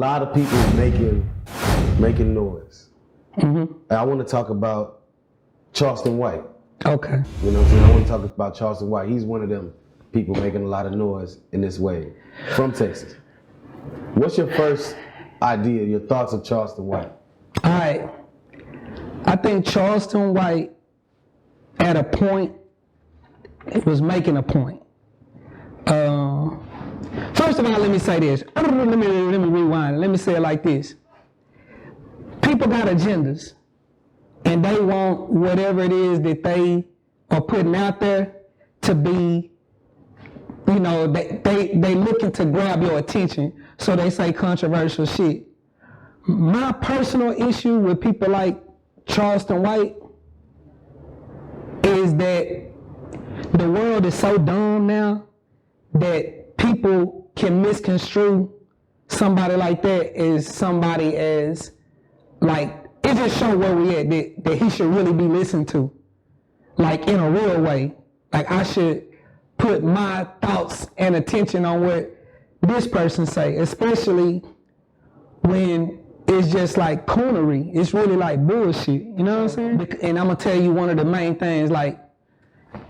lot of people making noise. Mm-hmm. I want to talk about Charleston White. Okay. You know what I'm saying? I want to talk about Charleston White. He's one of them people making a lot of noise in this way from Texas. What's your first idea, your thoughts of Charleston White? All right. I think Charleston White, at a point, was making a point. First of all, let me say this. Let me rewind. Let me say it like this. People got agendas, and they want whatever it is that they are putting out there to be, you know, they looking to grab your attention, so they say controversial shit. My personal issue with people like Charleston White is that the world is so dumb now that people can misconstrue somebody like that as somebody as, like, it just shows where we at, that he should really be listened to, like, in a real way. Like, I should put my thoughts and attention on what this person say, especially when it's just like coonery. It's really like bullshit, you know what I'm saying? And I'm gonna tell you one of the main things, like,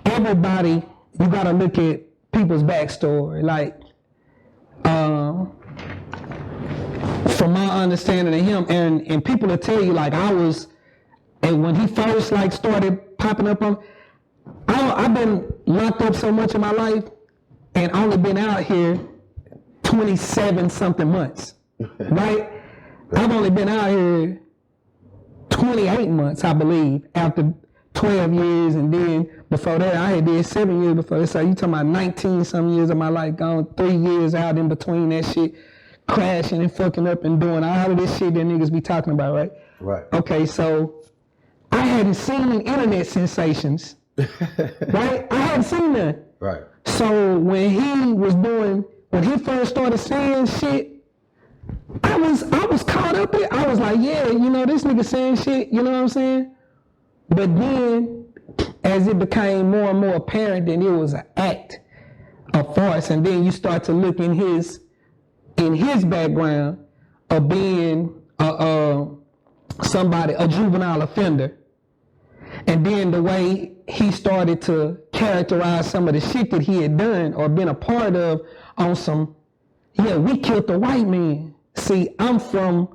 everybody, you gotta look at people's backstory. Like, from my understanding of him, and people will tell you, like, and when he first, like, started popping up on, I've been locked up so much in my life and only been out here 27 something months, right? I've only been out here 28 months, I believe, after 12 years, and then before that, I had did 7 years before that. So you talking about 19 some years of my life gone, 3 years out in between that shit, crashing and fucking up and doing all of this shit that niggas be talking about, right? Right. Okay, so I hadn't seen internet sensations, right? I hadn't seen none. Right. So when he first started saying shit, I was caught up in it. I was like, yeah, you know, this nigga saying shit, you know what I'm saying? But then, as it became more and more apparent that it was an act, a farce, and then you start to look in his background of being a juvenile offender, and then the way he started to characterize some of the shit that he had done or been a part of on some, yeah, we killed the white man. See, I'm from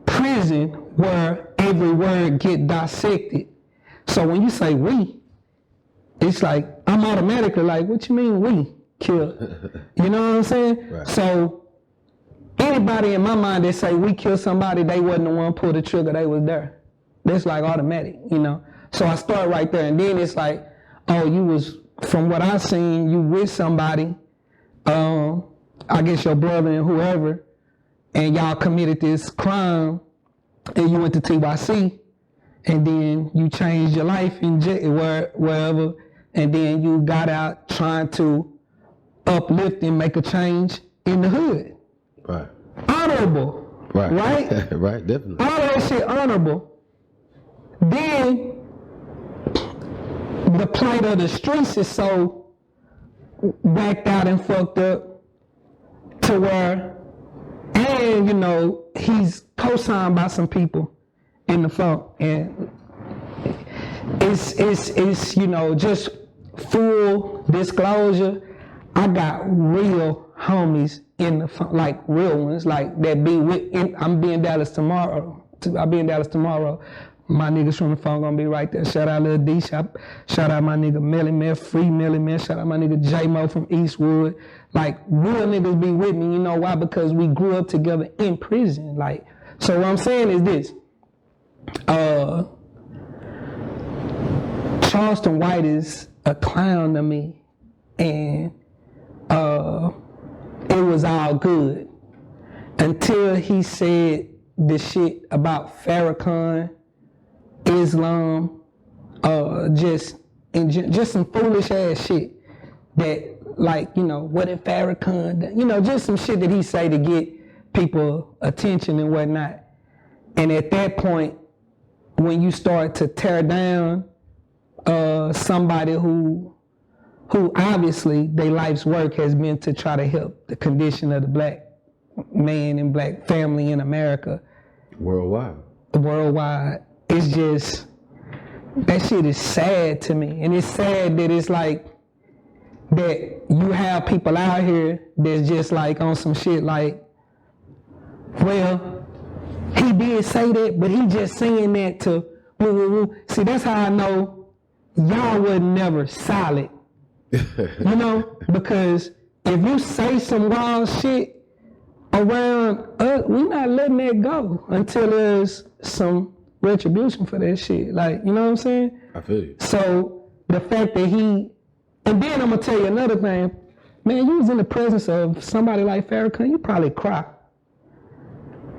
prison where every word get dissected. So when you say we, it's like, I'm automatically like, what you mean we killed? You know what I'm saying? Right. So anybody in my mind that say we killed somebody, they wasn't the one pull the trigger, they was there. That's like automatic, you know? So I start right there, and then it's like, oh, you was, from what I seen, you with somebody, I guess your brother and whoever, and y'all committed this crime, and you went to TYC, and then you changed your life in wherever, and then you got out trying to uplift and make a change in the hood. Right. Honorable. Right. Right? Right, definitely. All that shit honorable. Then the plight of the streets is so whacked out and fucked up to where, and you know, he's co-signed by some people in the funk, and it's you know, just full disclosure, I got real homies in the funk, like real ones, like that be with, I'll be in Dallas tomorrow. My niggas from the phone gonna be right there. Shout out Lil D, shout out my nigga Melly Man, Free Melly Man, shout out my nigga J-Mo from Eastwood. Like, real niggas be with me, you know why? Because we grew up together in prison. Like, so what I'm saying is this. Charleston White is a clown to me, and it was all good until he said this shit about Farrakhan, Islam, just some foolish ass shit that, like, you know, what if Farrakhan, you know, just some shit that he say to get people attention and whatnot. And at that point, when you start to tear down somebody who obviously their life's work has been to try to help the condition of the black man and black family in America. Worldwide. It's just, that shit is sad to me. And it's sad that it's like, that you have people out here that's just like on some shit like, well, he did say that, but he just saying that to woo, woo, woo. See, that's how I know y'all was never solid. You know? Because if you say some wild shit around us, we're not letting that go until there's some retribution for that shit. Like, you know what I'm saying? I feel you. So the fact that and then I'm gonna tell you another thing, man, you was in the presence of somebody like Farrakhan, you probably cry.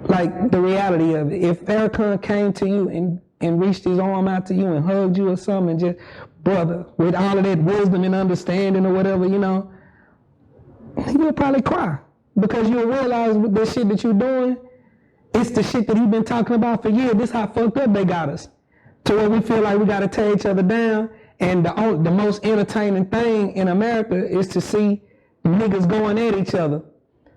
Like the reality of it. If Farrakhan came to you and reached his arm out to you and hugged you or something and just, brother, with all of that wisdom and understanding or whatever, you know, you would probably cry. Because you'll realize with the shit that you're doing, it's the shit that he's been talking about for years. This how fucked up they got us. To where we feel like we gotta tear each other down. And the most entertaining thing in America is to see niggas going at each other.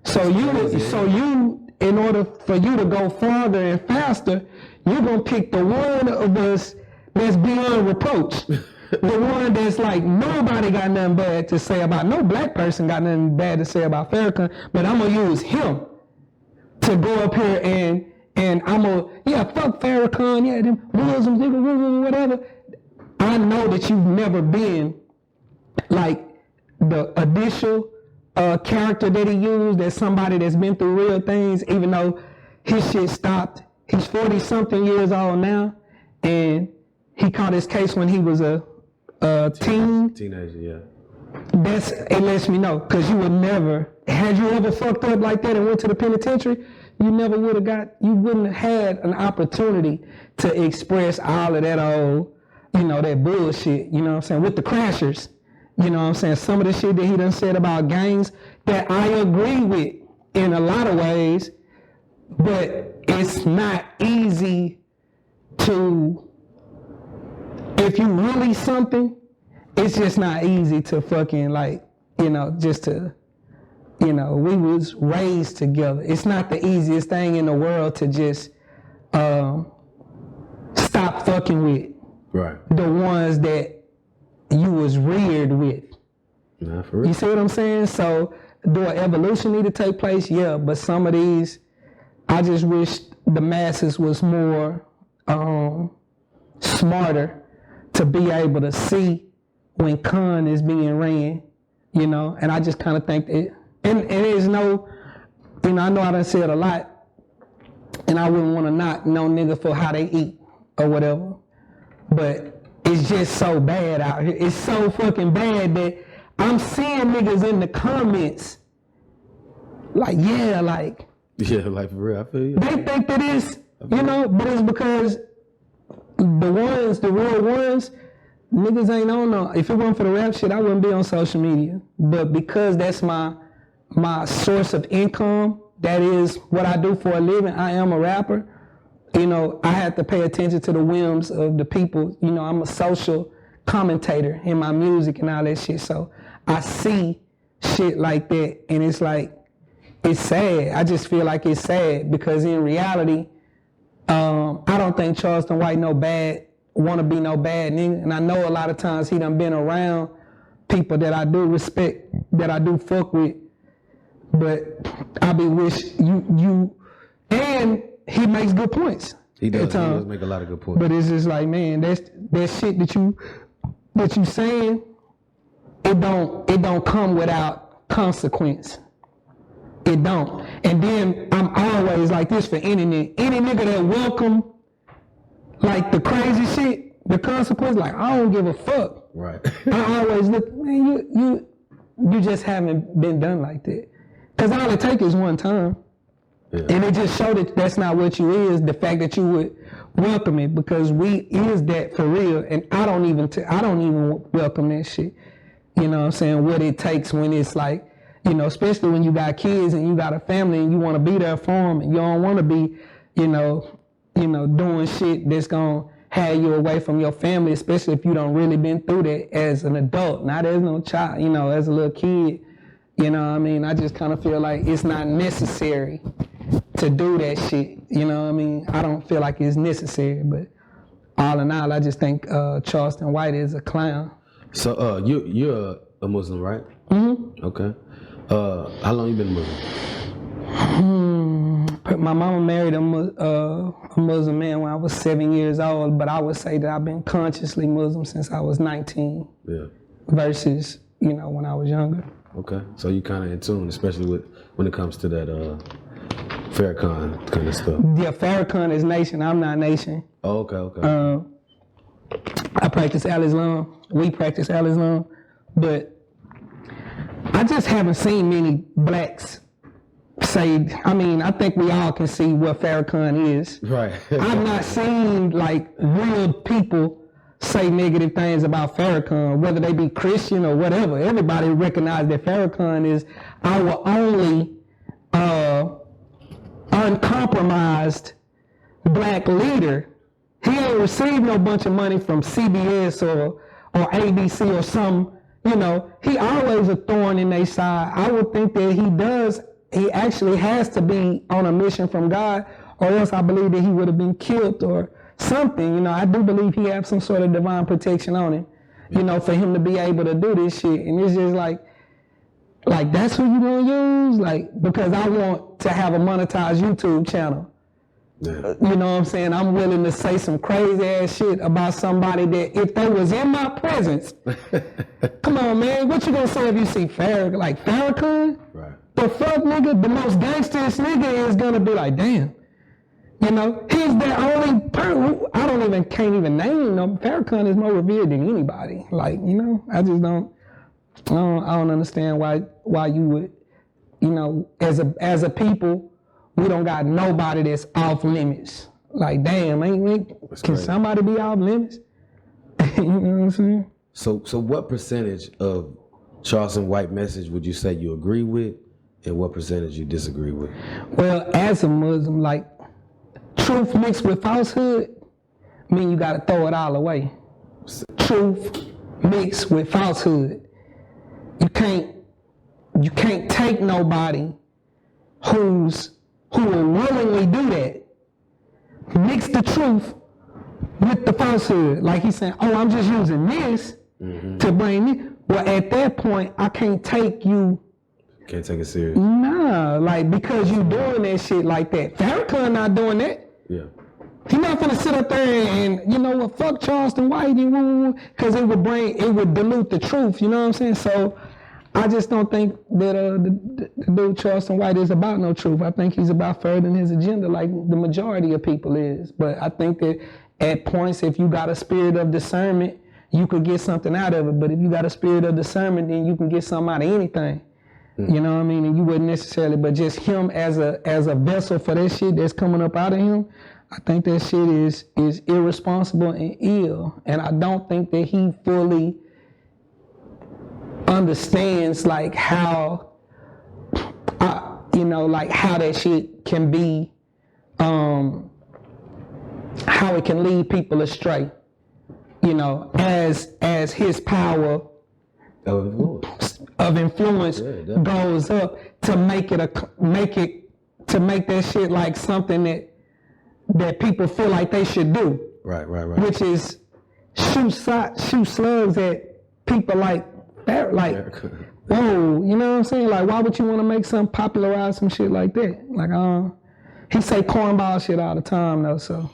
So you, in order for you to go farther and faster, you're gonna pick the one of us that's beyond reproach. The one that's like, nobody got nothing bad to say about, no black person got nothing bad to say about Farrakhan, but I'm gonna use him to go up here and I'm gonna, fuck Farrakhan, them Muslims, nigga, whatever. I know that you've never been like the initial character that he used as somebody that's been through real things, even though his shit stopped. He's 40-something years old now, and he caught his case when he was a teenager, yeah. It lets me know, because you would never, had you ever fucked up like that and went to the penitentiary, you wouldn't have had an opportunity to express all of that old, that bullshit, you know what I'm saying, with the crashers, you know what I'm saying, some of the shit that he done said about gangs that I agree with in a lot of ways, but it's not easy to, if you really something, it's just not easy to fucking just to, we was raised together. It's not the easiest thing in the world to just stop fucking with. Right. The ones that you was reared with. Nah, for real. You see what I'm saying? So, do an evolution need to take place? Yeah, but some of these, I just wish the masses was more smarter to be able to see when con is being ran, and I just kind of think that, and there's no, I know I done said a lot, and I wouldn't want to knock no nigga for how they eat or whatever. But it's just so bad out here. It's so fucking bad that I'm seeing niggas in the comments like, like for real, I feel you. They think that it's, but it's because the real ones, niggas ain't on no, if it weren't for the rap shit, I wouldn't be on social media. But because that's my source of income, that is what I do for a living, I am a rapper. I have to pay attention to the whims of the people. I'm a social commentator in my music and all that shit. So I see shit like that, and it's like, it's sad. I just feel like it's sad because in reality, I don't think Charleston White wanna be no bad nigga. And I know a lot of times he done been around people that I do respect, that I do fuck with. But I be wish you and he makes good points. He does make a lot of good points. But it's just like, man, that shit that you saying, it don't come without consequence. It don't. And then I'm always like this for any nigga that welcome like the crazy shit, the consequence, like I don't give a fuck. Right. I always look, man, you just haven't been done like that. Cause all it takes is one time. Yeah. And it just showed that that's not what you is, the fact that you would welcome it, because we is that for real, and I don't even welcome that shit. You know what I'm saying? What it takes when it's like, especially when you got kids and you got a family and you want to be there for them, and you don't want to be, doing shit that's gonna have you away from your family, especially if you don't really been through that as an adult, not as no child, as a little kid. You know what I mean? I just kind of feel like it's not necessary to do that shit. You know what I mean? I don't feel like it's necessary, but all in all, I just think Charleston White is a clown. So you're a Muslim, right? Mm-hmm. Okay. How long you been Muslim? My mama married a Muslim man when I was 7 years old, but I would say that I've been consciously Muslim since I was 19. Yeah. Versus, when I was younger. Okay. So you kind of in tune, especially when it comes to that Farrakhan kind of stuff. Yeah, Farrakhan is nation. I'm not nation. Oh, okay. I practice Al-Islam. We practice Al-Islam, but I just haven't seen many blacks say. I think we all can see what Farrakhan is. Right. I've not seen like real people say negative things about Farrakhan, whether they be Christian or whatever. Everybody recognizes that Farrakhan is our only uncompromised black leader. He ain't received no bunch of money from CBS or ABC or some, he always a thorn in their side. I would think that he actually has to be on a mission from God, or else I believe that he would have been killed or something. I do believe he has some sort of divine protection on him, for him to be able to do this shit. And it's just like that's who you gonna use? Because I want to have a monetized YouTube channel. Yeah. You know what I'm saying? I'm willing to say some crazy ass shit about somebody that if they was in my presence, come on, man, what you gonna say if you see Farrakhan? Right. The fuck, nigga, the most gangsterest nigga is gonna be like, damn. He's the only person can't even name him. Farrakhan is more revered than anybody. I just don't understand why you would, as a people, we don't got nobody that's off limits. Like, damn, can somebody be off limits? You know what I'm saying? So what percentage of Charleston White message would you say you agree with, and what percentage you disagree with? Well, as a Muslim, truth mixed with falsehood, you gotta throw it all away. Truth mixed with falsehood. You can't take nobody who will willingly do that. Mix the truth with the falsehood. Like he's saying, oh, I'm just using this to bring me. Well, at that point, I can't take you. Can't take it serious. Nah, because you doing that shit like that. Farrakhan not doing that. Yeah. He not gonna sit up there and fuck Charleston White because it would dilute the truth. You know what I'm saying? So I just don't think that the dude Charleston White is about no truth. I think he's about furthering his agenda like the majority of people is. But I think that at points, if you got a spirit of discernment, you could get something out of it. But if you got a spirit of discernment, then you can get something out of anything. You know what I mean? And you wouldn't necessarily, but just him as a vessel for that shit that's coming up out of him, I think that shit is irresponsible and ill. And I don't think that he fully understands how how that shit can be, how it can lead people astray. As his power of influence goes up to make that shit like something that people feel like they should do. Right. Which is shoot slugs at people like whoa, you know what I'm saying? Why would you want to make something popularize some shit like that? He say cornball shit all the time though, so